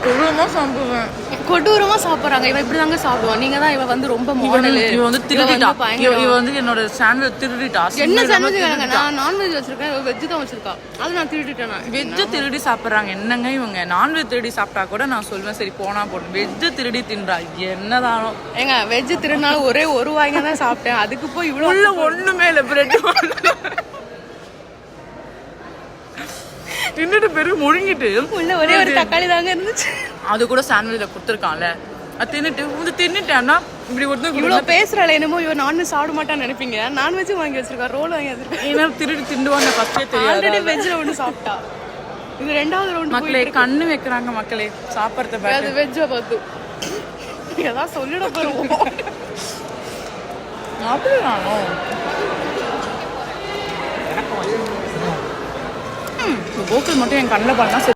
கொடூரமா சாப்பிடுவேன். கொடூரமா சாப்பிடுறாங்க. இவன் இப்படி தாங்க சாப்பிடுவான். நீங்க தான் இவன் வந்து ரொம்ப மாடல். இவன் வந்து திருடிட்டா. இவன் வந்து என்னோட சாண்ட்விச் திருடிட்டா. என்ன சாண்ட்விச்? நான் நான்வெஜ் வச்சிருக்கேன், வெஜ் தான் வச்சிருக்கா. அது நான் திருடிட்டேன். வெஜ் திருடி சாப்பிடுறாங்க. என்னங்க இவங்க நான்வெஜ் திருடி சாப்பிட்டா கூட நான் சொல்லுவேன் சரி போனா போடும். வெஜ் திருடி தின்றா என்னதானோ. ஏங்க வெஜ் திருடினாலும் ஒரே ஒரு வாய்ங்க தான் சாப்பிட்டேன். அதுக்கு போய் இவ்வளவு ஒண்ணுமே இல்லை. பிரெட் தின்னுட்டு பெரும் முழுங்கிட்டு உள்ள ஒரே ஒரு தக்காளி தாங்க இருந்துச்சு. அது கூட சாண்ட்விச்ல கொடுத்துருக்கான்ல. அது தின்னுட்டேன்னா இப்படி ஒருத்தர் இவ்வளவு பேசுறாள். என்னமோ இவன் நான்வெஜ் சாப்பிட மாட்டான்னு நினைப்பீங்க. நான்வெஜ் வாங்கி வச்சிருக்கா, ரோல் வாங்கி வச்சிருக்கா. ஏன்னா திருடி திண்டுவாங்க ஃபர்ஸ்டே தெரியாது. ஆல்ரெடி வெஜ்ல ஒன்று சாப்பிட்டா. இது ரெண்டாவது ரவுண்ட். மக்களே கண்ணு வைக்கிறாங்க மக்களே சாப்பிட்றத பார்த்து. அது வெஜ்ஜை பார்த்து ஏதாவது சொல்லிட போயிருவோம். அப்படியானோ கோகுல் மட்டும் என் கண்ணில் பண்ணா